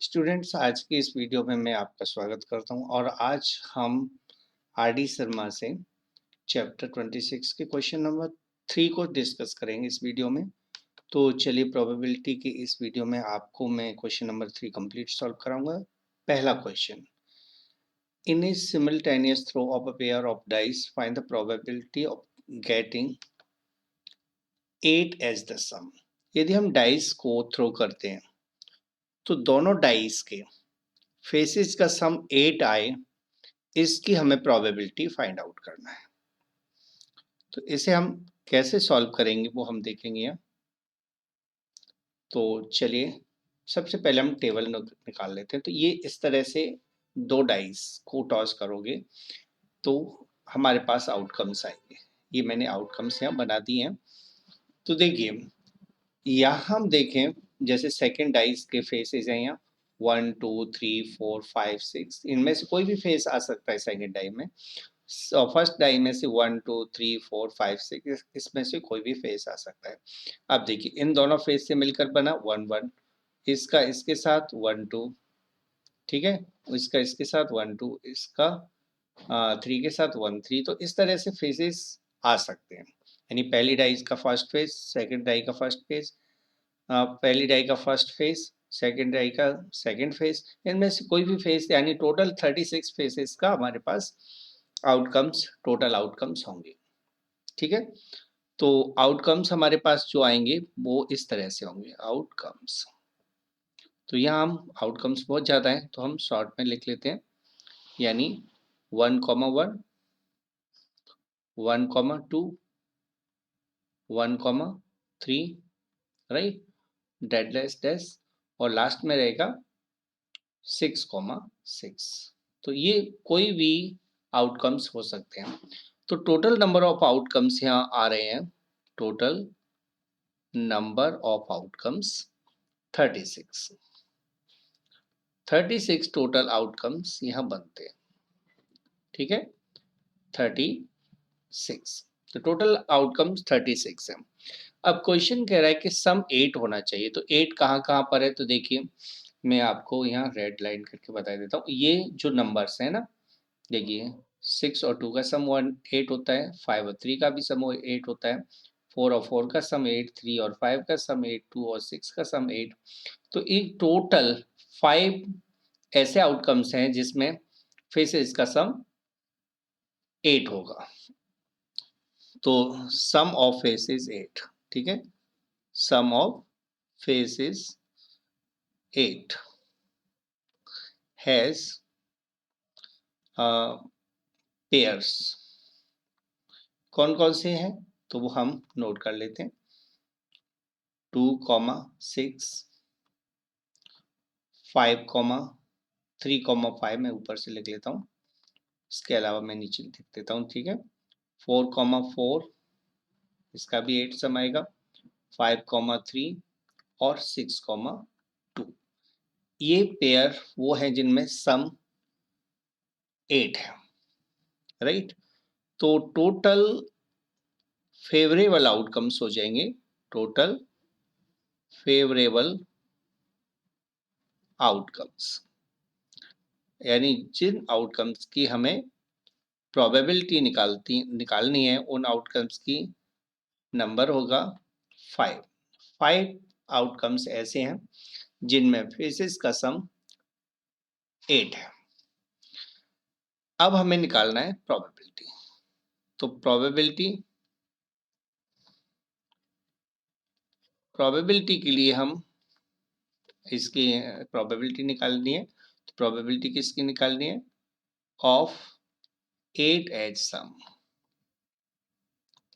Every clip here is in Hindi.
स्टूडेंट्स, आज की इस वीडियो में मैं आपका स्वागत करता हूं और आज हम आर डी शर्मा से चैप्टर 26 के क्वेश्चन नंबर 3 को डिस्कस करेंगे इस वीडियो में। तो चलिए, प्रोबेबिलिटी की इस वीडियो में आपको मैं क्वेश्चन नंबर 3 कंप्लीट सॉल्व कराऊंगा। पहला question, in a simultaneous throw of a pair of dice find the probability of getting 8 as the sum. यदि हम डाइस को थ्रो करते हैं तो दोनों डाइस के फेसेस का सम 8 आए, इसकी हमें प्रोबेबिलिटी फाइंड आउट करना है। तो इसे हम कैसे सॉल्व करेंगे वो हम देखेंगे यहाँ। तो चलिए, सबसे पहले हम टेबल निकाल लेते हैं। तो ये इस तरह से दो डाइस को टॉस करोगे तो हमारे पास आउटकम्स आएंगे। ये मैंने आउटकम्स यहाँ बना दिए हैं। तो देखिए, यहाँ हम देखें, जैसे सेकेंड डाइस के फेसेस हैं यहाँ 1 2 3 4 5 6, इनमें से कोई भी फेस आ सकता है सेकेंड डाई में। फर्स्ट डाई में से 1 2 3 4 5 6, इसमें से कोई भी फेस आ सकता है। अब देखिए, इन दोनों फेस से मिलकर बना 1 1, इसका इसके साथ 1 2, ठीक है, इसका इसके साथ 1 2, इसका 3 के साथ 1 3। तो इस तरह से फेसेस आ सकते हैं। यानी पहली डाई का फर्स्ट फेस, सेकेंड डाई का फर्स्ट फेस, पहली डाई का फर्स्ट फेस, सेकेंड डाई का सेकेंड फेस, इनमें से कोई भी फेस, यानी टोटल 36 फेसेस का हमारे पास आउटकम्स, टोटल आउटकम्स होंगे। ठीक है, तो आउटकम्स हमारे पास जो आएंगे वो इस तरह से होंगे आउटकम्स। तो यहाँ हम आउटकम्स बहुत ज़्यादा हैं तो हम शॉर्ट में लिख लेते हैं, यानी 1 1 1 2 1 3, राइट, डेडलेस डैश, और लास्ट में रहेगा 6 6। तो ये कोई भी आउटकम्स हो सकते हैं। तो टोटल नंबर ऑफ आउटकम्स यहाँ आ रहे हैं, total number of outcomes 36। 36 total outcomes यहाँ बनते हैं। ठीक है, 36, तो टोटल आउटकम्स 36 है। अब क्वेश्चन कह रहा है कि सम 8 होना चाहिए। तो 8 कहाँ कहाँ पर है, तो देखिए मैं आपको यहाँ रेड लाइन करके बता देता हूँ। ये जो नंबर्स है ना, देखिए 6 और 2 का सम 8 होता है, 5 और 3 का भी सम 8 होता है, 4 और 4 का सम 8, 3 और 5 का सम 8, 2 और 6 का सम 8। तो एक टोटल 5 ऐसे आउटकम्स हैं जिसमें फेसेस का सम 8 होगा। तो सम ऑफ फेसेस 8, ठीक है, सम ऑफ फेसेस 8 हैज पेयर्स। कौन कौन से हैं तो वो हम नोट कर लेते हैं। 2 6, 5 3 5 मैं ऊपर से लिख लेता हूँ, इसके अलावा मैं नीचे लिख देता हूँ। ठीक है, 4 4, इसका भी 8 सम आएगा, 5 3 और 6 2। ये पेयर वो है जिनमें सम 8 है, राइट। तो टोटल फेवरेबल आउटकम्स हो जाएंगे, टोटल फेवरेबल आउटकम्स, यानी जिन आउटकम्स की हमें प्रोबेबिलिटी निकालनी है, उन आउटकम्स की नंबर होगा 5। 5 आउटकम्स ऐसे हैं जिनमें फेसेस का सम 8 है। अब हमें निकालना है प्रोबेबिलिटी। तो प्रोबेबिलिटी के लिए हम इसकी प्रोबेबिलिटी निकालनी है। तो प्रोबेबिलिटी किसकी निकालनी है, ऑफ 8 एज सम।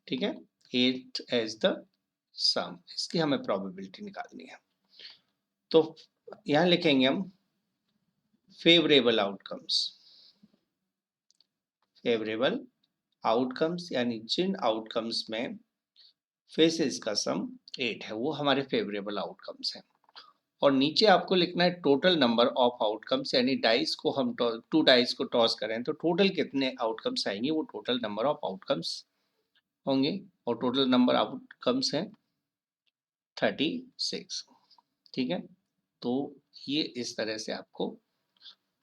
ठीक है, 8 एज द सम, इसकी हमें प्रोबेबिलिटी निकालनी है। तो यहां लिखेंगे हम फेवरेबल आउटकम्स। फेवरेबल आउटकम्स यानी जिन आउटकम्स में फेसेस का सम 8 है वो हमारे फेवरेबल आउटकम्स हैं। और नीचे आपको लिखना है टोटल नंबर ऑफ आउटकम्स, यानी डाइस को हम 2 डाइस को टॉस करें तो टोटल कितने आउटकम्स आएंगे, वो टोटल नंबर ऑफ आउटकम्स होंगे। और टोटल नंबर आउटकम्स हैं 36। ठीक है, तो ये इस तरह से आपको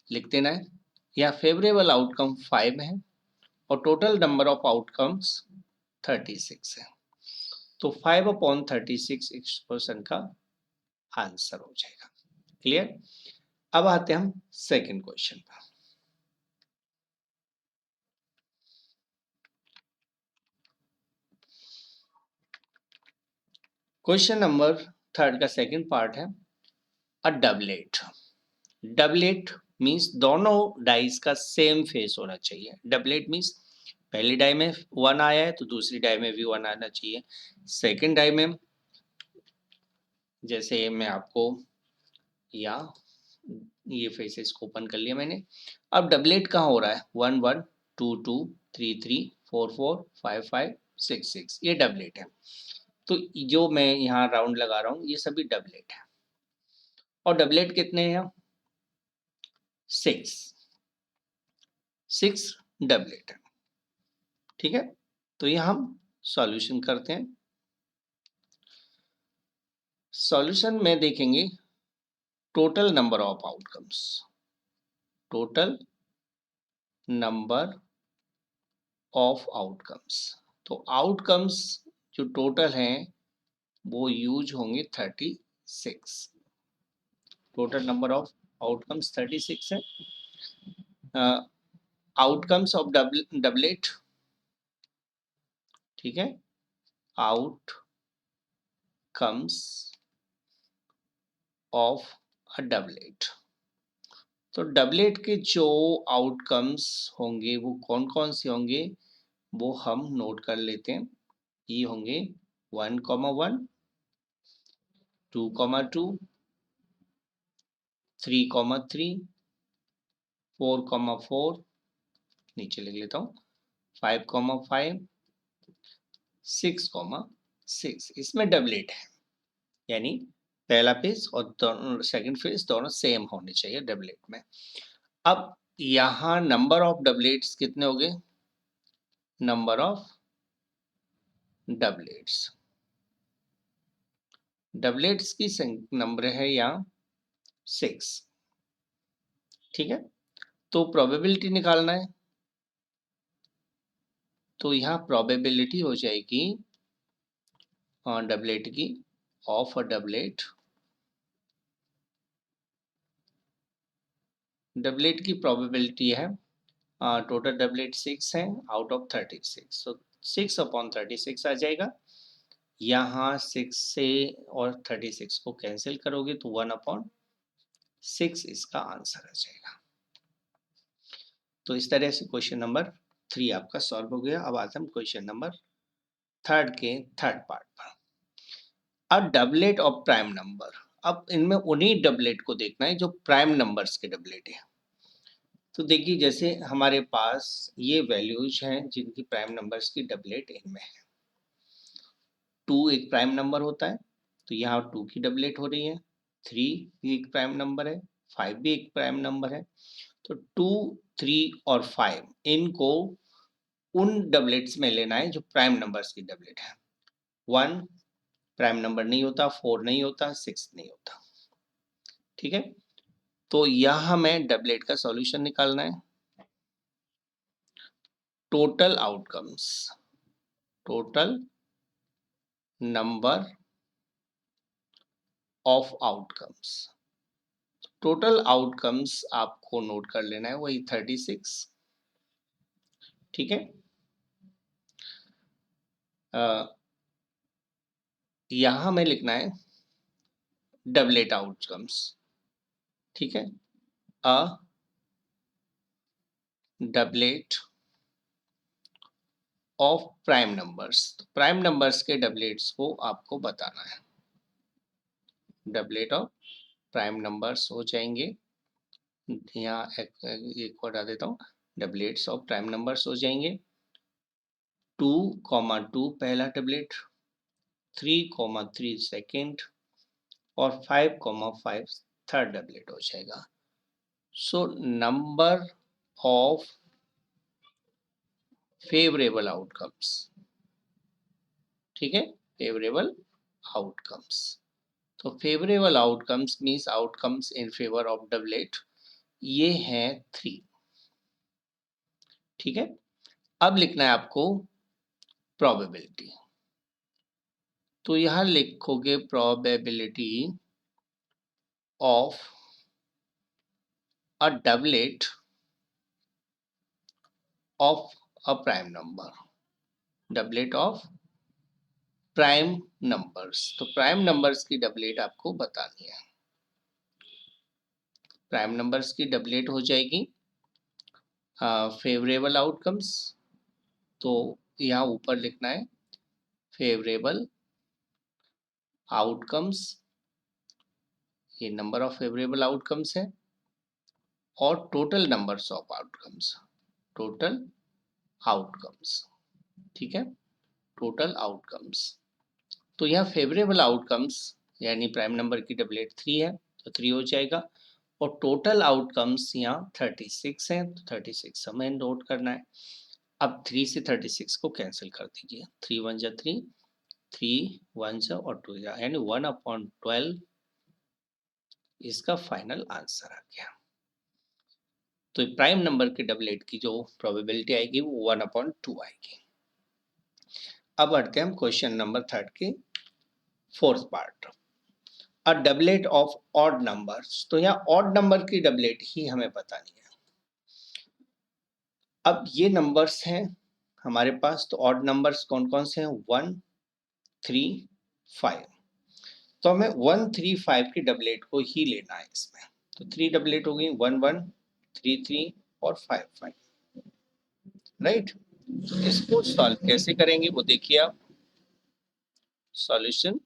लिख देना है। या फेवरेबल आउटकम 5 है और टोटल नंबर ऑफ आउटकम्स 36 है। तो 5/36 इस क्वेश्चन का आंसर हो जाएगा। क्लियर? अब आते हैं हम सेकंड क्वेश्चन पर। क्वेश्चन नंबर थर्ड का सेकंड पार्ट है अ डबलेट। डबलेट मीन्स दोनों डाइस का सेम फेस होना चाहिए। डबलेट मीन्स पहली डाई में 1 आया है तो दूसरी डाई में भी 1 आना चाहिए। सेकंड डाई में जैसे मैं आपको या ये फेसेस को ओपन कर लिया मैंने। अब डबलेट कहाँ हो रहा है? 1 1 2 2 3 3 4 4 5 5 6 6, ये डबलेट है। तो जो मैं यहाँ राउंड लगा रहा हूँ ये सभी डबलेट है। और डबलेट कितने हैं? 6 6 डबलेट है। ठीक है, तो ये हम सॉल्यूशन करते हैं। सॉल्यूशन में देखेंगे total number of outcomes. Total number of outcomes, तो आउटकम्स जो टोटल हैं वो यूज होंगे 36। टोटल नंबर ऑफ आउटकम्स 36 है। आउटकम्स ऑफ डबलेट, ठीक है, आउटकम्स ऑफ अ डबलेट। तो डबलेट के जो आउटकम्स होंगे वो कौन कौन से होंगे वो हम नोट कर लेते हैं। ये होंगे 1,1 2,2 3,3 4,4, नीचे लिख लेता हूँ 5,5 6,6। इसमें डबलेट है, यानी पहला फेज और सेकंड फेज दोनों सेम होने चाहिए डबलेट में। अब यहाँ नंबर ऑफ डबलेट्स कितने हो गए? नंबर ऑफ डबलेट्स, डबलेट्स की नंबर है यहाँ 6। ठीक है, तो प्रोबेबिलिटी निकालना है। तो यहाँ प्रोबेबिलिटी हो जाएगी डबलेट की, ऑफ अ डबलेट। डबलेट की प्रोबेबिलिटी है टोटल डबलेट 6 है आउट ऑफ 36, तो 6/36 आ जाएगा। यहाँ 6 से और 36 को कैंसिल करोगे तो 1/6 इसका आंसर आ जाएगा। तो इस तरह से क्वेश्चन नंबर 3 आपका सॉल्व हो गया। अब आते हैं क्वेश्चन नंबर थर्ड के थर्ड पार्ट पर। अब डबलेट ऑफ प्राइम नंबर। अब इनमें उन्हीं डबलेट को देखना है जो प्राइम नंबर्स के डबलेट है। तो देखिए जैसे हमारे पास ये वैल्यूज हैं जिनकी प्राइम नंबर्स की डबलेट इनमें है। 2 एक प्राइम नंबर होता है तो यहाँ 2 की डबलेट हो रही है। 3 भी एक प्राइम नंबर है, 5 भी एक प्राइम नंबर है। तो 2 3 और 5 इनको उन डबलेट्स में लेना है जो प्राइम नंबर्स की डबलेट है। 1 प्राइम नंबर नहीं होता, 4 नहीं होता, 6 नहीं होता। ठीक है, तो यह हमें डबलेट का सॉल्यूशन निकालना है। Total outcomes, total number of outcomes, total outcomes आपको नोट कर लेना है वही 36। ठीक है, यहां हमें लिखना है डबलेट आउटकम्स। ठीक है, अ doublet of prime numbers, prime numbers के डबलेट्स को आपको बताना है। डबलेट ऑफ प्राइम नंबर्स हो जाएंगे, यहाँ एक को हटा देता हूँ, डबलेट्स ऑफ प्राइम नंबर्स हो जाएंगे 2,2 पहला डबलेट, 3,3 सेकेंड और 5,5 थर्ड डबलेट हो जाएगा। So number of favourable outcomes, ठीक है, फेवरेबल आउटकम्स। तो favourable outcomes means outcomes in favour of doublet, ये है 3। ठीक है, अब लिखना है आपको प्रोबेबिलिटी। तो यहां लिखोगे probability of a doublet of a prime number, doublet of prime numbers. तो प्राइम नंबर्स की डबलेट आपको बतानी है। प्राइम नंबर्स की डबलेट हो जाएगी फेवरेबल आउटकम्स। तो यहाँ ऊपर लिखना है फेवरेबल आउटकम्स, ये नंबर ऑफ फेवरेबल आउटकम्स है, और total numbers of outcomes, total outcomes. ठीक है, टोटल आउटकम्स। तो यहाँ फेवरेबल आउटकम्स यानी प्राइम नंबर की डबलेट 3 है, तो 3 हो जाएगा। और टोटल आउटकम्स यहाँ 36 है, तो 36 हमें नोट करना है। अब 3 से 36 को कैंसिल कर दीजिए, 3 1 जा 3, 3 1 जा और 2 जा, यानी 1/12 इसका फाइनल आंसर आ गया। तो प्राइम नंबर के डबलेट की जो प्रोबेबिलिटी आएगी वो 1/2 आएगी। अब बढ़ते हैं हम क्वेश्चन नंबर 3 के fourth part, a doublet of odd numbers. तो यहाँ ऑड नंबर की डबलेट ही हमें बतानी है। अब ये नंबर्स हैं हमारे पास, तो ऑड नंबर्स कौन कौन से हैं, 1 3 5। तो हमें 1 3 5 की डबलेट को ही लेना है इसमें। तो 3 डबलेट हो गई, 1 1 3 3 और 5 5, राइट। तो इसको सॉल्व कैसे करेंगे वो देखिए आप। Solution,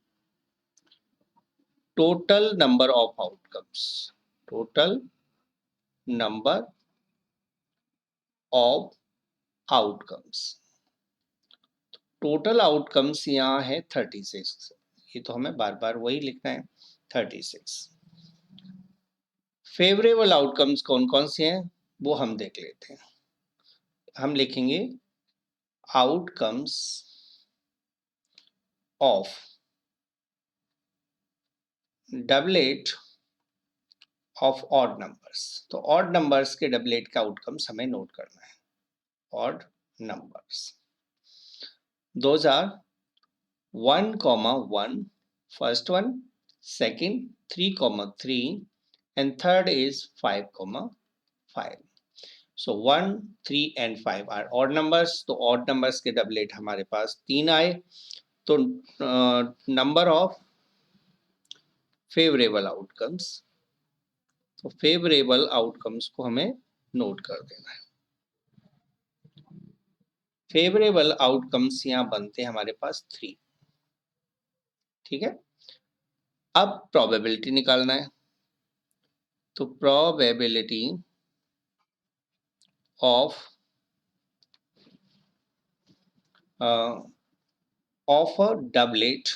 total number of outcomes, total number of outcomes. Total outcomes यहाँ है 36, ये तो हमें बार बार वही लिखना है 36। फेवरेबल आउटकम्स कौन कौन से हैं वो हम देख लेते हैं। हम लिखेंगे outcomes of doublet of odd numbers. तो ऑड नंबर्स के डबलेट का आउटकम्स हमें नोट करना है। Odd numbers, those are 1, 1, first one, second 3, 3, and third is 5, 5. So 1, 3 and 5 are odd numbers. तो odd numbers के डबलेट हमारे पास 3 आए। तो नंबर ऑफ फेवरेबल आउटकम्स, तो फेवरेबल आउटकम्स को हमें नोट कर देना है। फेवरेबल आउटकम्स यहाँ बनते हैं हमारे पास 3। ठीक है, अब प्रोबेबिलिटी निकालना है। तो probability of of a doublet,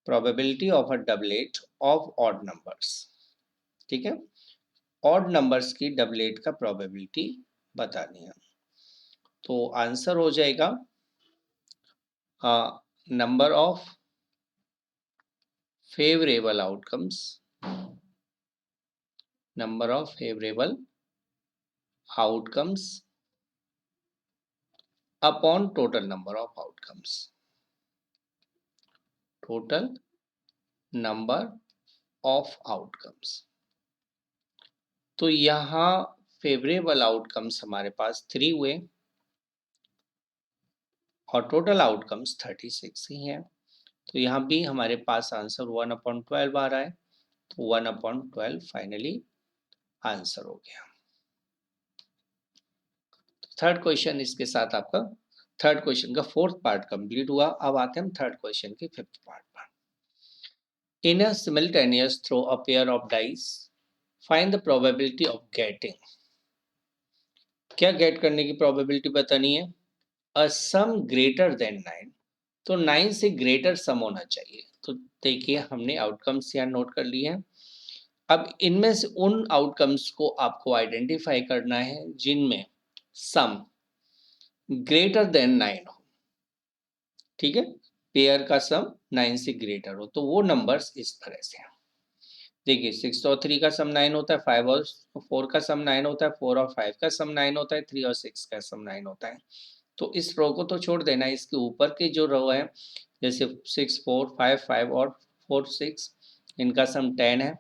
probability of a doublet of odd numbers। ठीक है, odd numbers की डबलेट का probability बतानी है। तो आंसर हो जाएगा number of favourable outcomes, number of favourable outcomes upon total number of outcomes, total number of outcomes. तो यहाँ फेवरेबल आउटकम्स हमारे पास 3 हुए और टोटल आउटकम्स 36 ही हैं। तो यहाँ भी हमारे पास आंसर 1/12 आ रहा है। तो 1/12 फाइनली आंसर हो गया। थर्ड क्वेश्चन इसके साथ आपका थर्ड क्वेश्चन का फोर्थ पार्ट कंप्लीट हुआ। अब आते हैं हम थर्ड क्वेश्चन के फिफ्थ पार्ट पर। In a simultaneous throw a pair of dice, find the probability of getting. क्या गेट करने की प्रोबेबिलिटी बतानी है, अ सम ग्रेटर देन 9। तो 9 से ग्रेटर सम होना चाहिए। तो देखिए हमने आउटकम्स यहाँ नोट कर लिए हैं। अब इनमें से उन आउटकम्स को आपको आइडेंटिफाई करना है जिनमें सम ग्रेटर देन 9 हो। ठीक है, पेयर का सम 9 से ग्रेटर हो, तो वो नंबर्स इस तरह से हैं। देखिए 6 और 3 का सम 9 होता है, 5 और 4 का सम 9 होता है, 4 और 5 का सम 9 होता है, 3 और 6 का सम 9 होता है। तो इस रो को तो छोड़ देना, इसके ऊपर की जो रो है जैसे 6 4 5 5 और 4 6, इनका सम 10 है,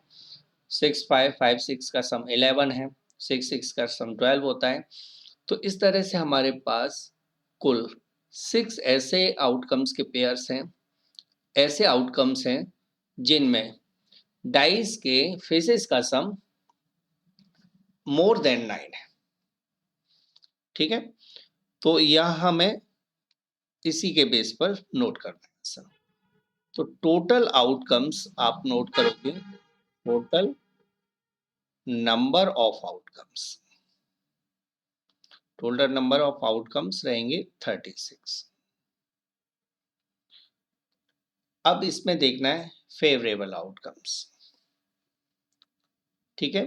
6 5 5 6 का सम 11 है, 6 6 का सम 12 होता है। तो इस तरह से हमारे पास कुल 6 ऐसे आउटकम्स के पेयर्स हैं, ऐसे आउटकम्स हैं जिनमें डाइस के फेसेस का सम मोर देन 9 है। ठीक है, तो यह हमें इसी के बेस पर नोट करना है सर। तो टोटल आउटकम्स आप नोट करोगे, total number of outcomes, total number of outcomes रहेंगे 36। अब इसमें देखना है फेवरेबल आउटकम्स। ठीक है,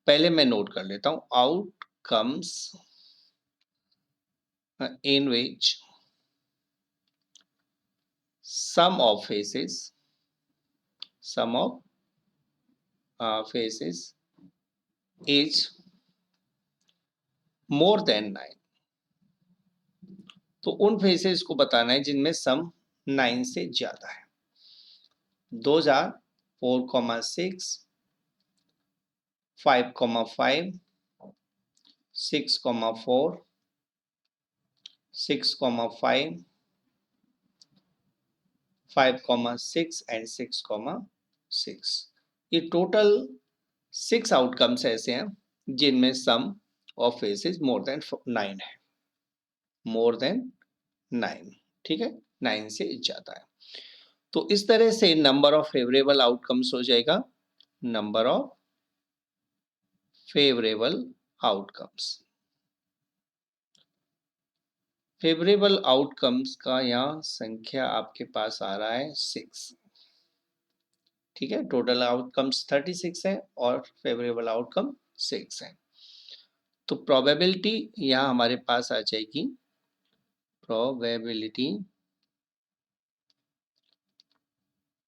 पहले मैं नोट कर लेता हूं, outcomes in which sum of faces is more than 9। तो उन फेसेस को बताना है जिनमें सम 9 से ज्यादा है। 4,6, 5,5, 6,4, 6,5, 5,6 एंड 6,6। ये टोटल 6 आउटकम्स ऐसे हैं जिनमें सम ऑफ फेसेस मोर देन 9 है, मोर देन 9। ठीक है, 9 से ज्यादा है। तो इस तरह से नंबर ऑफ फेवरेबल आउटकम्स हो जाएगा, number of favourable outcomes. Favourable outcomes का यहाँ संख्या आपके पास आ रहा है 6। ठीक है, टोटल आउटकम्स 36 है और फेवरेबल आउटकम 6 है। तो प्रोबेबिलिटी यहाँ हमारे पास आ जाएगी, प्रोबेबिलिटी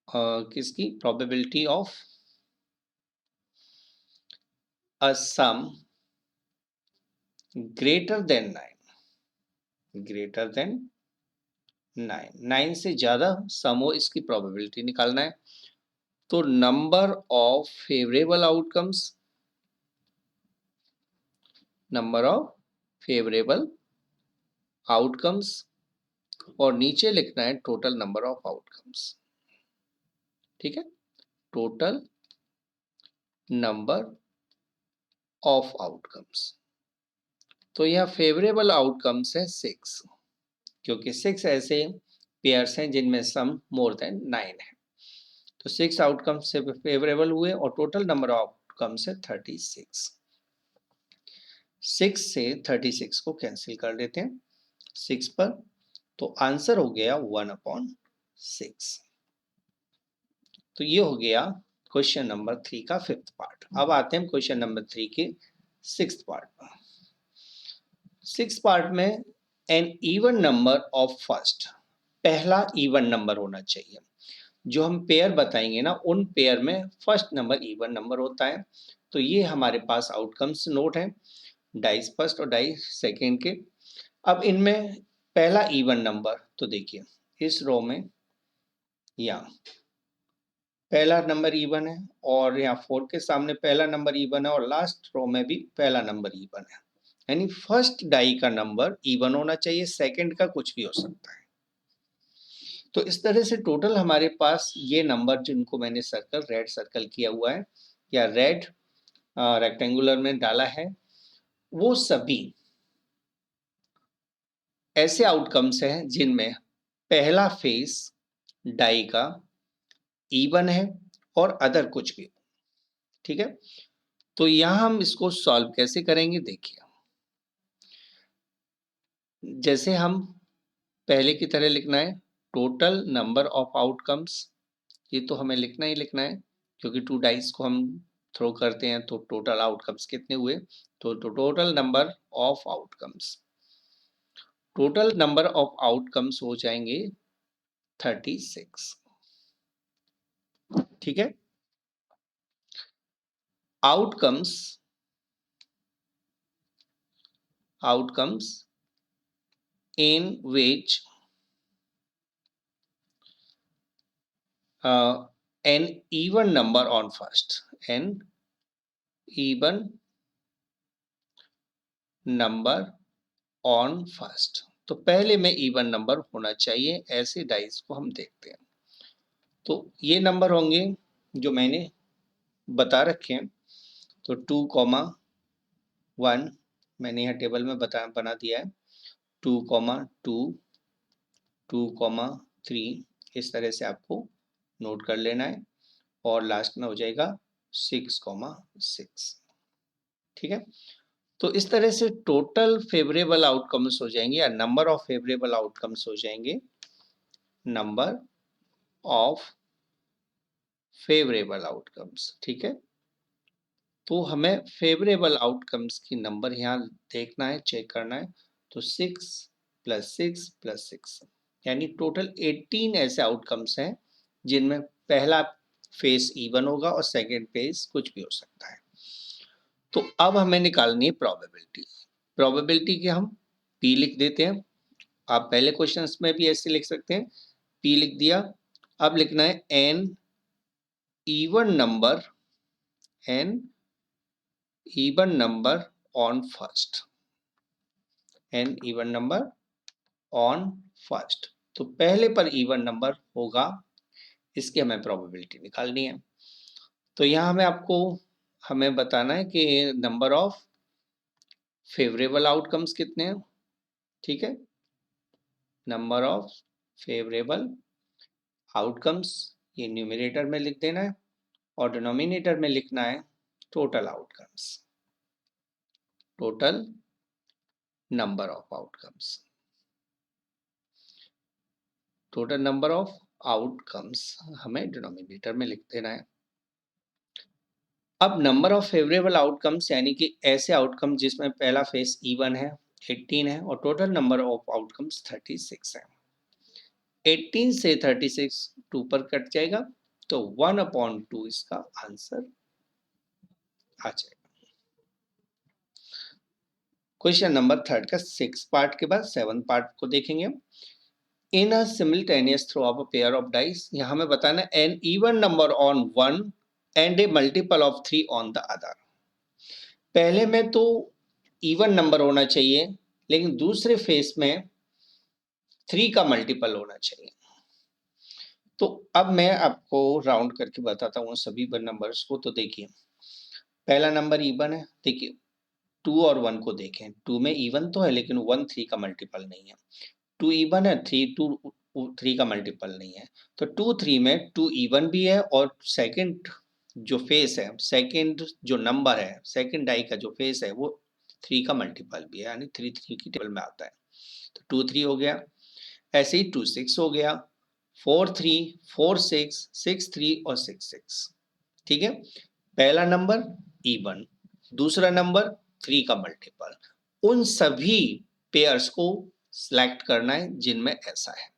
किसकी, probability of a some greater than 9, greater than 9, 9 से ज्यादा सम हो, इसकी प्रोबेबिलिटी निकालना है। तो number of favourable outcomes, number of favourable outcomes, और नीचे लिखना है टोटल नंबर ऑफ आउटकम्स। ठीक है, टोटल नंबर ऑफ आउटकम्स। तो यह फेवरेबल आउटकम्स है 6, क्योंकि 6 ऐसे पेयर्स हैं जिनमें सम मोर देन 9 है। तो 6 आउटकम्स से फेवरेबल हुए और टोटल नंबर ऑफ आउटकम्स है 36। 6 से 36 को कैंसिल कर देते हैं 6 पर, तो आंसर हो गया 1/6। तो ये हो गया क्वेश्चन नंबर 3 का 5th पार्ट। अब आते हैं क्वेश्चन नंबर 3 के 6th पार्ट पर। 6th पार्ट में an even number of first, पहला इवन नंबर होना चाहिए। जो हम पेयर बताएंगे ना, उन पेयर में फर्स्ट नंबर इवन नंबर होता है। तो ये हमारे पास आउटकम्स नोट है, डाइस फर्स्ट और डाइस सेकेंड के। अब इनमें पहला इवन नंबर, तो देखिए इस रो में यहाँ पहला नंबर इवन है और यहाँ 4 के सामने पहला नंबर इवन है और लास्ट रो में भी पहला नंबर इवन है। यानी फर्स्ट डाई का नंबर इवन होना चाहिए, सेकंड का कुछ भी हो सकता है। तो इस तरह से टोटल हमारे पास ये नंबर जिनको मैंने सर्कल, रेड सर्कल किया हुआ है या रेड रेक्टेंगुलर में डाला है, वो सभी ऐसे आउटकम्स हैं जिनमें पहला फेस डाई का इवन है और अदर कुछ भी। ठीक है, तो यहां हम इसको सॉल्व कैसे करेंगे, देखिए जैसे हम पहले की तरह लिखना है टोटल नंबर ऑफ आउटकम्स। ये तो हमें लिखना ही लिखना है, क्योंकि 2 डाइस को हम थ्रो करते हैं तो टोटल आउटकम्स कितने हुए, तो total number of outcomes, total number of outcomes हो जाएंगे 36। ठीक है, outcomes in which an even number on first, an even number on first। तो पहले में इवन नंबर होना चाहिए, ऐसे डाइस को हम देखते हैं। तो ये नंबर होंगे जो मैंने बता रखे हैं। तो 2,1 मैंने यहाँ टेबल में बना दिया है। 2,2, 2,3 इस तरह से आपको नोट कर लेना है, और लास्ट में हो जाएगा 6,6। ठीक है, तो इस तरह से टोटल फेवरेबल आउटकम्स हो जाएंगे, या नंबर ऑफ फेवरेबल आउटकम्स हो जाएंगे, नंबर ऑफ फेवरेबल आउटकम्स। ठीक है, तो हमें फेवरेबल आउटकम्स की नंबर यहाँ देखना है, चेक करना है। तो 6 + 6 + 6 यानी टोटल 18 ऐसे आउटकम्स हैं जिनमें पहला फेस इवन होगा और सेकेंड फेस कुछ भी हो सकता है। तो अब हमें निकालनी है प्रोबेबिलिटी। प्रोबेबिलिटी की हम P लिख देते हैं। आप पहले क्वेश्चंस में भी ऐसे लिख सकते हैं, P लिख दिया। अब लिखना है n even number on first, n even number on first। तो पहले पर इवन नंबर होगा, इसकी हमें प्रोबेबिलिटी निकालनी है। तो यहाँ हमें बताना है कि नंबर ऑफ फेवरेबल आउटकम्स कितने हैं। ठीक है, नंबर ऑफ फेवरेबल आउटकम्स ये न्यूमरेटर में लिख देना है, और डिनोमिनेटर में लिखना है total outcomes, total number of outcomes, total number of outcomes हमें डिनोमिनेटर में लिख देना है। अब नंबर ऑफ फेवरेबल आउटकम्स यानी कि ऐसे आउटकम जिसमें पहला फेस इवन है 18 है, और टोटल नंबर ऑफ आउटकम्स 36 है। 18 से 36 2 पर कट जाएगा, तो 1/2 इसका आंसर आ जाएगा। क्वेश्चन नंबर 3 का 6 पार्ट के बाद 7 पार्ट को देखेंगे। In a simultaneous throw of a pair of dice, यहाँ हमें बताना है an even number on one and a multiple of 3 on the other. पहले में तो इवन नंबर होना चाहिए, लेकिन दूसरे फेस में 3 का मल्टीपल होना चाहिए। तो अब मैं आपको राउंड करके बताता हूँ सभी नंबर्स को। तो देखिए, पहला नंबर इवन है। देखिए 2 और 1 को देखें, 2 में इवन तो है लेकिन 1 3 का मल्टीपल नहीं है। 2 इवन है, 3 का मल्टीपल नहीं है। तो 2 3 में 2 इवन भी है, और सेकंड जो फेस है, सेकंड जो नंबर है, सेकंड डाई का जो फेस है वो 3 का मल्टीपल भी है, यानी 3 3 की टेबल में आता है। तो 2 3 हो गया। ऐसे ही 2 6 हो गया, 4 3 4 6 6 3 और 6 6। ठीक है, पहला नंबर इवन, दूसरा नंबर 3 का मल्टीपल। उन सभी पेयर्स को सिलेक्ट करना है जिनमें ऐसा है।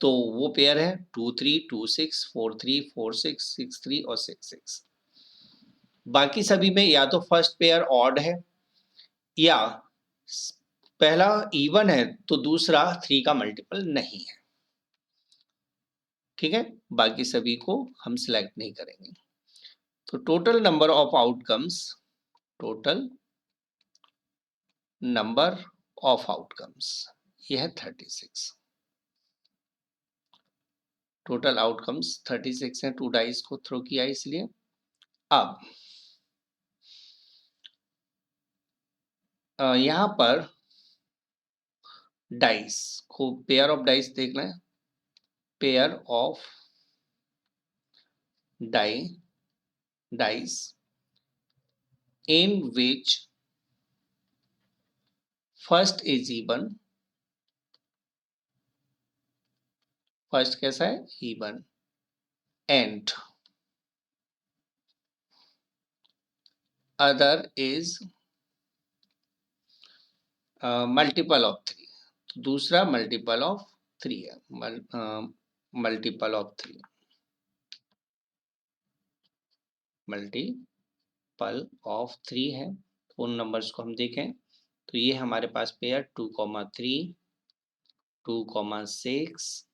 तो वो पेयर है 2 3 2 6 4 3 4 6 6 3 और 6 6। बाकी सभी में या तो फर्स्ट पेयर ऑड है, या पहला इवन है तो दूसरा 3 का मल्टीपल नहीं है। ठीक है, बाकी सभी को हम सिलेक्ट नहीं करेंगे। तो total number of outcomes, total number of outcomes ये है 36। टोटल आउटकम्स 36 हैं, 2 डाइस को थ्रो किया इसलिए। अब यहाँ पर डाइस को, पेयर ऑफ डाइस देखना है। Pair of dice in which first is even, first कैसा है even, and other is multiple of 3। दूसरा मल्टीपल ऑफ 3 है। मल्टीपल ऑफ 3, मल्टीपल ऑफ 3 है। उन नंबर्स को हम देखें तो ये हमारे पास पेयर 2,3, 2,6,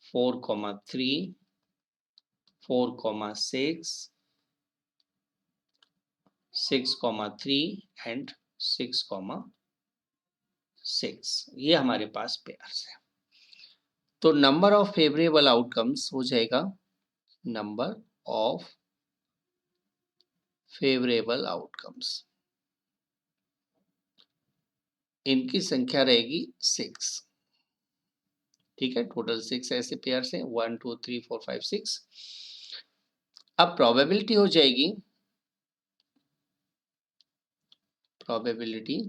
4,3, 4,6, 6,3 एंड 6,6, ये हमारे पास पेयर्स है। तो नंबर ऑफ फेवरेबल आउटकम्स हो जाएगा नंबर ऑफ फेवरेबल आउटकम्स, इनकी संख्या रहेगी 6। ठीक है, टोटल 6 ऐसे पेयर्स हैं, 1 2 3 4 5 6। अब प्रोबेबिलिटी हो जाएगी, प्रोबेबिलिटी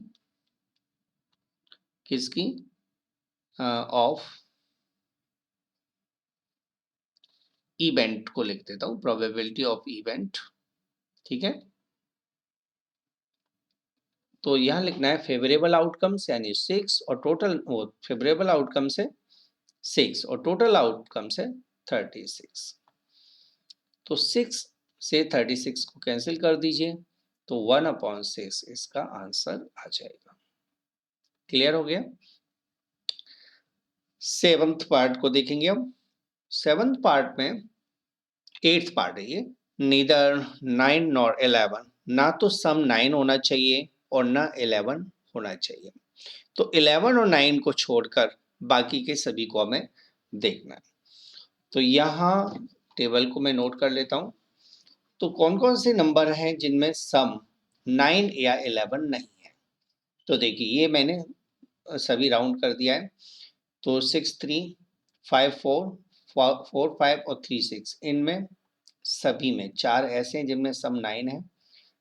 किसकी, ऑफ इवेंट को लिख देता हूं, प्रोबेबिलिटी ऑफ इवेंट। ठीक है, तो यहां लिखना है फेवरेबल आउटकम्स यानी 6 और टोटल, वो फेवरेबल आउटकम्स है 6 और टोटल आउटकम्स है 36। तो 6 से 36 को कैंसिल कर दीजिए तो 1/6 इसका आंसर आ जाएगा। क्लियर हो गया। सेवंथ पार्ट को देखेंगे हम। सेवंथ पार्ट में, एट्थ पार्ट है ये, नीदर 9 नॉर 11, ना तो सम 9 होना चाहिए और ना 11 होना चाहिए। तो 11 और 9 को छोड़कर बाकी के सभी को हमें देखना है। तो यहाँ टेबल को मैं नोट कर लेता हूँ। तो कौन कौन से नंबर हैं जिनमें सम 9 या 11 नहीं है। तो देखिए ये मैंने सभी राउंड कर दिया है। तो 6 3 5 4 4 5 और 3 6, इनमें सभी में 4 ऐसे हैं जिनमें सम 9 है।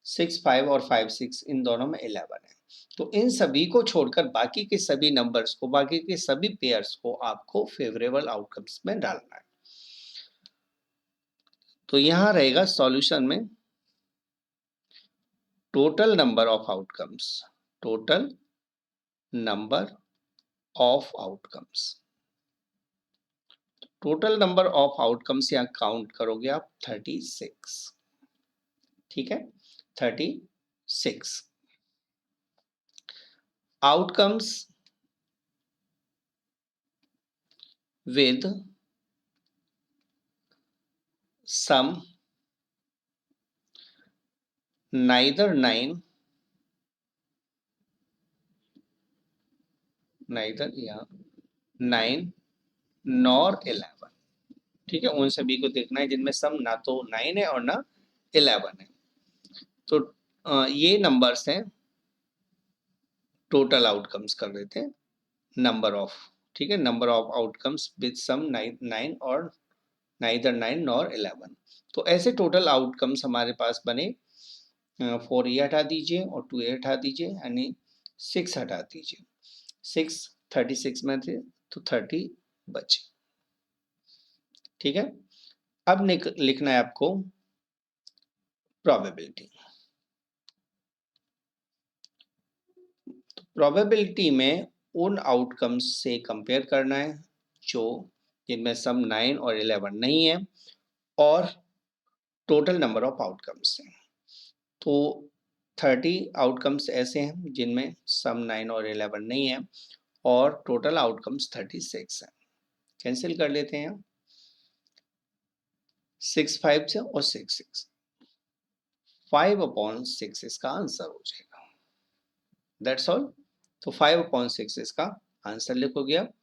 6 5 और 5 6 इन दोनों में 11 है। तो इन सभी को छोड़कर बाकी के सभी नंबर्स को, बाकी के सभी पेयर्स को आपको फेवरेबल आउटकम्स में डालना है। तो यहां रहेगा सॉल्यूशन में total number of outcomes, total number of outcomes, total number of outcomes यहां काउंट करोगे आप 36। ठीक है, 36 outcomes with sum neither 9 nor 11। ठीक है, उन सभी को देखना है जिनमें सम ना तो 9 है और ना 11 है। तो ये नंबर्स हैं, टोटल आउटकम्स कर देते हैं नंबर ऑफ। ठीक है, number of outcomes with some 9 और नाइदर 9 नॉर 11। तो ऐसे टोटल आउटकम्स हमारे पास बने। 4 ये हटा दीजिए और 2 ये हटा दीजिए, यानी 6 हटा दीजिए। 6 36 में थे तो 30 बचे। ठीक है, अब लिखना है आपको प्रोबेबिलिटी। तो प्रोबेबिलिटी में उन आउटकम्स से कंपेयर करना है जो जिनमें सम 9 और 11 नहीं है और टोटल नंबर ऑफ आउटकम्स हैं। तो 30 आउटकम्स ऐसे हैं जिनमें सम 9 और 11 नहीं है और टोटल आउटकम्स 36 है। कैंसिल कर लेते हैं 6 5 से और 6 6, 5/6 इसका आंसर हो जाएगा। That's all. तो 5/6 इसका आंसर लिखोगे आप।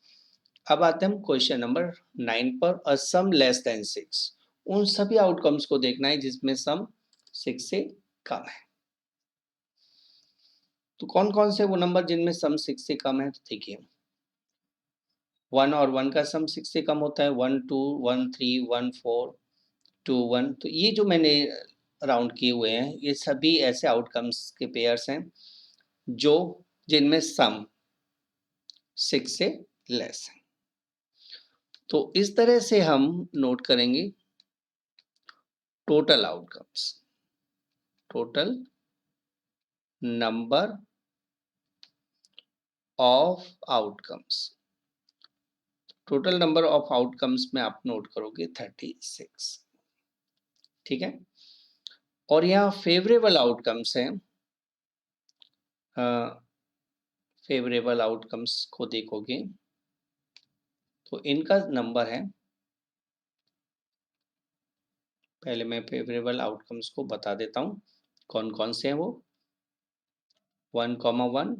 अब आते हैं हम क्वेश्चन नंबर 9 पर। अ सम लेस देन 6, उन सभी आउटकम्स को देखना है जिसमें सम 6 से कम है। तो कौन कौन से वो नंबर जिनमें सम 6 से कम है, तो देखिए 1 और 1 का सम 6 से कम होता है, 1 2 1 3 1 4 2 1। तो ये जो मैंने राउंड किए हुए हैं ये सभी ऐसे आउटकम्स के पेयर्स हैं जो जिनमें सम 6 से लेस है। तो इस तरह से हम नोट करेंगे total outcomes, total number of outcomes, total number of outcomes में आप नोट करोगे 36, ठीक है। और यहाँ फेवरेबल आउटकम्स हैं, फेवरेबल आउटकम्स को देखोगे तो इनका नंबर है, पहले मैं फेवरेबल आउटकम्स को बता देता हूँ कौन कौन से हैं वो। 1,1,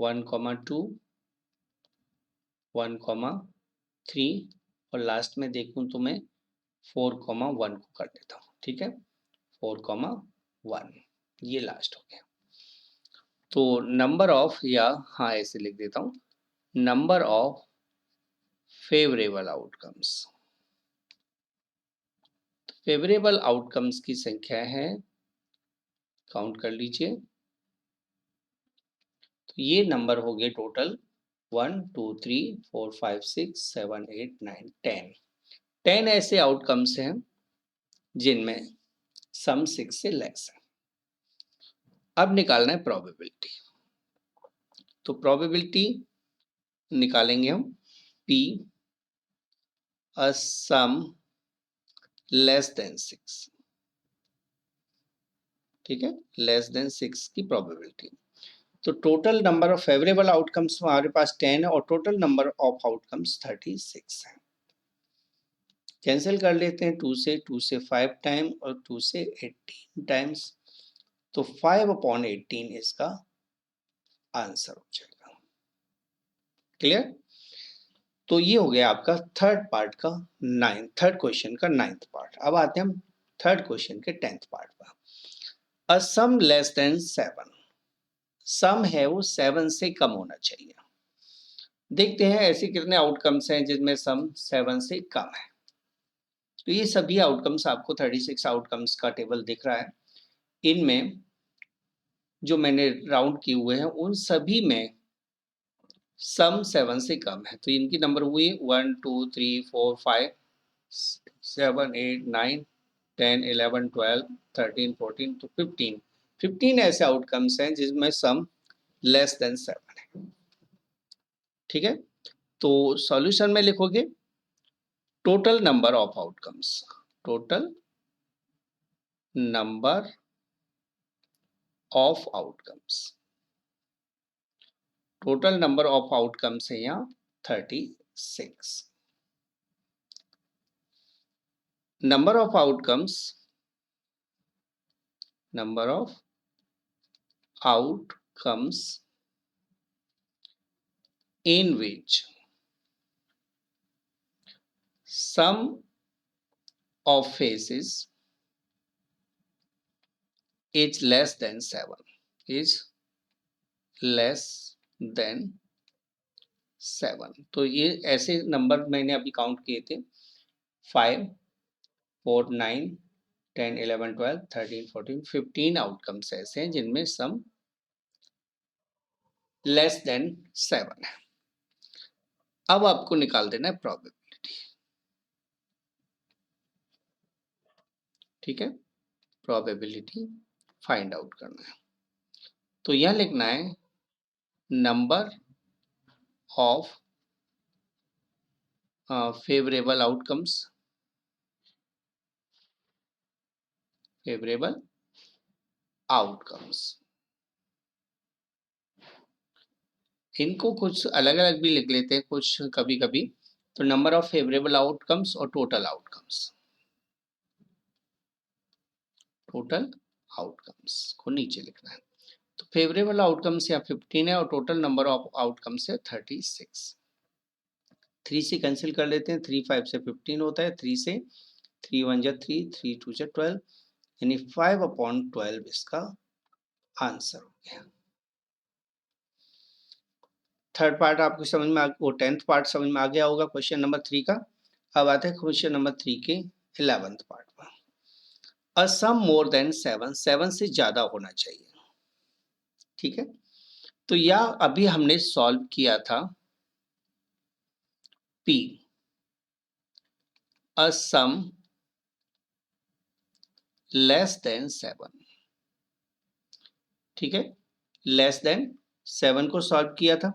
1,2, 1,3 और लास्ट में देखूं तो मैं 4,1 को कर देता हूँ, ठीक है। 4,1 ये लास्ट हो गया। तो नंबर ऑफ, या हाँ ऐसे लिख देता हूँ, number of favourable outcomes. Favourable outcomes की संख्या है, काउंट कर लीजिए, तो ये नंबर हो गए टोटल 1, 2, 3, 4, 5, 6, 7, 8, 9, 10। 10 ऐसे आउटकम्स हैं जिनमें सम 6 से लेस है। अब निकालना है प्रोबेबिलिटी। तो प्रोबेबिलिटी निकालेंगे हम P a sum less than 6, ठीक है, लेस देन 6 की प्रोबेबिलिटी। तो total number of favourable outcomes हमारे पास 10 है और टोटल नंबर ऑफ आउटकम्स 36 है। कैंसिल कर लेते हैं, 2 से 5 टाइम और 2 से 18 टाइम्स, तो 5/18 इसका आंसर हो जाएगा। क्लियर? तो ये हो गया आपका थर्ड पार्ट का थर्ड क्वेश्चन का 9th पार्ट। अब आते हैं हम थर्ड क्वेश्चन के 10th पार्ट पर। अ सम लेस देन 7, सम है वो 7 से कम होना चाहिए। देखते हैं ऐसे कितने आउटकम्स हैं जिनमें सम 7 से कम है। तो ये सभी आउटकम्स आपको 36 आउटकम्स का टेबल दिख रहा है। इनमें जो मैंने राउंड किए हुए हैं उन सभी में सम 7 से कम है। तो इनकी नंबर हुई 1, 2, 3, 4, 5, 7, 8, 9, 10, 11, 12, 13, 14 तो 15 ऐसे आउटकम्स हैं जिसमें सम लेस देन 7 है, ठीक है। तो सॉल्यूशन में लिखोगे total number of outcomes, total number of outcomes, total number of outcomes है यहाँ 36। Number of outcomes, number of outcomes in which sum of faces is less than 7, is less than 7। तो ये ऐसे नंबर मैंने अभी काउंट किए थे 5, 4, 9, 10, 11, 12, 13, 14, 15 आउटकम्स ऐसे हैं जिनमें सम लेस देन 7 है। अब आपको निकाल देना है प्रोबेबिलिटी, ठीक है, प्रोबेबिलिटी फाइंड आउट करना है। तो यह लिखना है number of favorable outcomes, favorable outcomes, इनको कुछ अलग अलग भी लिख लेते हैं कुछ कभी कभी। तो नंबर ऑफ फेवरेबल आउटकम्स और टोटल आउटकम्स, टोटल आउटकम्स को नीचे लिखना है। तो फेवरेबल आउटकम्स यहाँ 15 है और टोटल नंबर ऑफ आउटकम्स है 36। 3 से कैंसिल कर लेते हैं, 3 5 से 15 होता है, 3 से 3 1 जा 3, 3 2 जा 12, यानी 5/12 इसका आंसर हो गया। थर्ड पार्ट आपको समझ में वो 10th पार्ट समझ में आ गया होगा क्वेश्चन नंबर 3 का। अब आते हैं क्वेश्चन नंबर 3 के 11th पार्ट पर। अ सम मोर देन 7, 7 से ज्यादा होना चाहिए, ठीक है। तो यह अभी हमने सॉल्व किया था P, अ सम लेस देन 7, ठीक है, लेस देन 7 को सॉल्व किया था।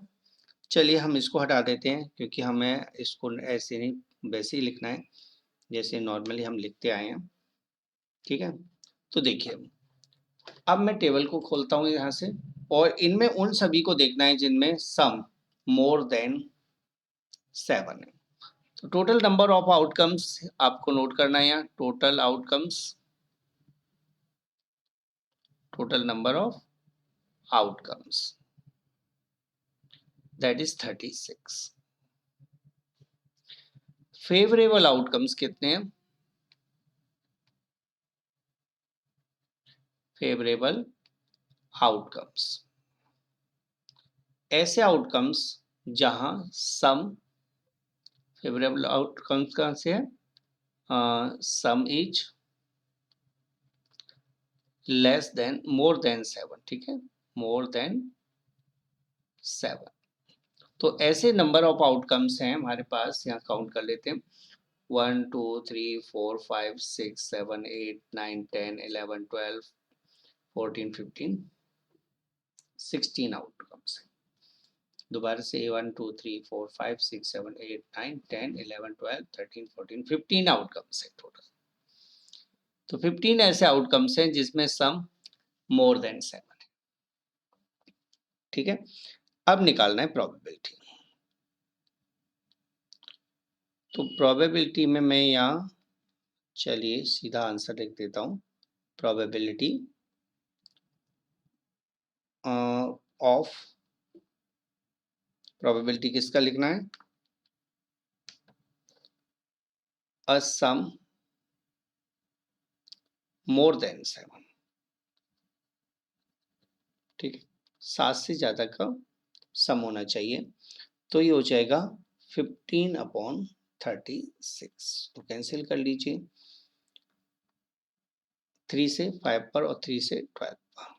चलिए हम इसको हटा देते हैं क्योंकि हमें इसको ऐसे नहीं वैसे ही लिखना है जैसे नॉर्मली हम लिखते आए हैं। ठीक है, तो देखिए अब मैं टेबल को खोलता हूँ यहाँ से और इनमें उन सभी को देखना है जिनमें सम मोर देन 7 है। तो टोटल नंबर ऑफ आउटकम्स आपको नोट करना है यहाँ, total outcomes, total number of outcomes that is 36। Favourable outcomes कितने हैं? फेवरेबल आउटकम्स ऐसे आउटकम्स जहां सम, फेवरेबल आउटकम्स कहां से है? सम is less than more than 7। ठीक है, मोर देन 7। तो ऐसे नंबर ऑफ आउटकम्स हैं हमारे पास, यहाँ काउंट कर लेते हैं 1 2 3 4 5 6 7 8 9 10 11 12 14 15 16 आउटकम्स हैं। दोबारा से 1 2 3 4 5 6 7 8 9 10 11 12 13 14 15 आउटकम्स है टोटल। तो 15 ऐसे आउटकम्स हैं जिसमें सम मोर देन 7 है। ठीक है, अब निकालना है प्रोबेबिलिटी। तो प्रोबेबिलिटी में मैं यहाँ चलिए सीधा आंसर लिख देता हूँ। प्रोबेबिलिटी ऑफ, प्रोबेबिलिटी किसका लिखना है? अ सम मोर देन 7। ठीक है, 7 से ज्यादा का सम होना चाहिए। तो ये हो जाएगा 15/36। तो कैंसिल कर लीजिए, 3 से 5 पर और 3 से 12 पर।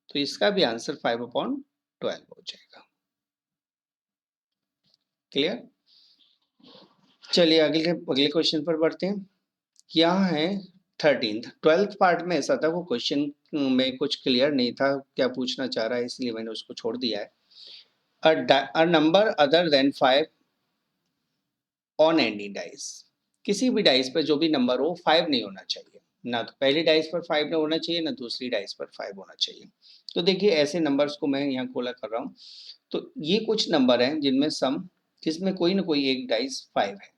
तो इसका भी आंसर 5/12 हो जाएगा। क्लियर? चलिए अगले क्वेश्चन पर बढ़ते हैं। यहाँ है 13th 12th पार्ट में ऐसा था, वो क्वेश्चन में कुछ क्लियर नहीं था क्या पूछना चाह रहा है, इसलिए मैंने उसको छोड़ दिया है। A number other than 5 on any dice, किसी भी डाइस पर जो भी नंबर हो 5 नहीं होना चाहिए। ना तो पहली डाइस पर 5 नहीं होना चाहिए, ना दूसरी डाइस पर 5 होना चाहिए। तो देखिए ऐसे नंबर्स को मैं यहाँ खोला कर रहा हूँ। तो ये कुछ नंबर हैं जिनमें सम, जिसमें कोई ना कोई एक डाइस 5 है।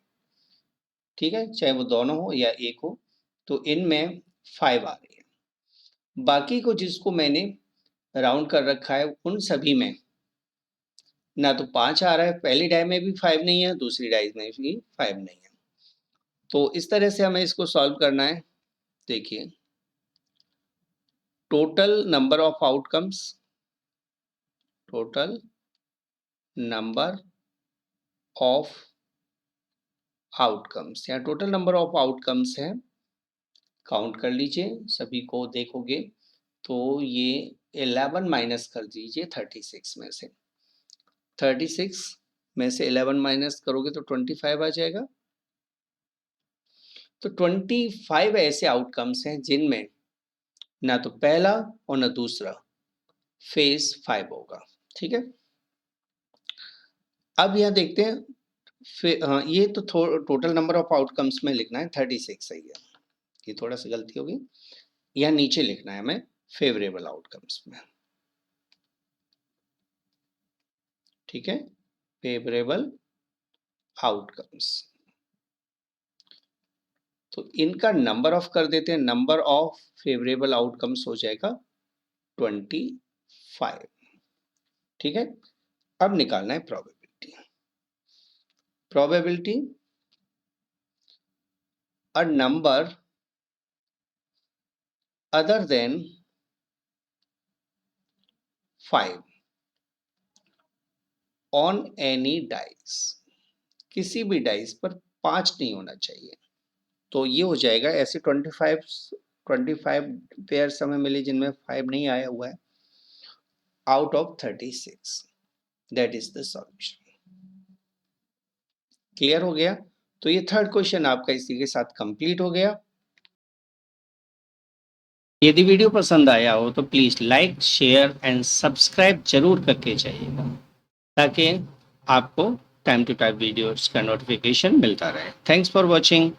ठीक है, चाहे वो दोनों हो या एक हो, तो इनमें 5 आ रही है। बाकी को जिसको मैंने राउंड कर रखा है उन सभी में ना तो 5 आ रहा है, पहली डाई में भी 5 नहीं है, दूसरी डाई में भी 5 नहीं है। तो इस तरह से हमें इसको सॉल्व करना है। देखिए total number of outcomes, total number of outcomes या टोटल नंबर ऑफ आउटकम्स है, काउंट कर लीजिए, सभी को देखोगे तो ये 11 माइनस कर दीजिए 36 में से। 36 में से 11 माइनस करोगे तो 25 आ जाएगा। तो 25 ऐसे आउटकम्स हैं जिनमें ना तो पहला और ना दूसरा फेज 5 होगा। ठीक है, अब यहाँ देखते हैं हाँ, ये तो टोटल नंबर ऑफ आउटकम्स में लिखना है 36 सही है, ये थोड़ा सा गलती होगी, यहाँ नीचे लिखना है हमें फेवरेबल आउटकम्स में। ठीक है, फेवरेबल आउटकम्स, तो इनका नंबर ऑफ कर देते हैं, नंबर ऑफ फेवरेबल आउटकम्स हो जाएगा 25। ठीक है, अब निकालना है probability. Probability a number other than 5 on any dice, किसी भी डाइस पर 5 नहीं होना चाहिए। तो ये हो जाएगा ऐसे 25 पेयर हमें मिले जिनमें 5 नहीं आया हुआ है, out of 36, that is the solution. Clear हो गया? तो ये थर्ड क्वेश्चन आपका इसी के साथ कंप्लीट हो गया। यदि वीडियो पसंद आया हो तो please like share and subscribe जरूर करके जाइएगा ताकि आपको टाइम टू टाइम वीडियोस का नोटिफिकेशन मिलता रहे। Thanks for watching.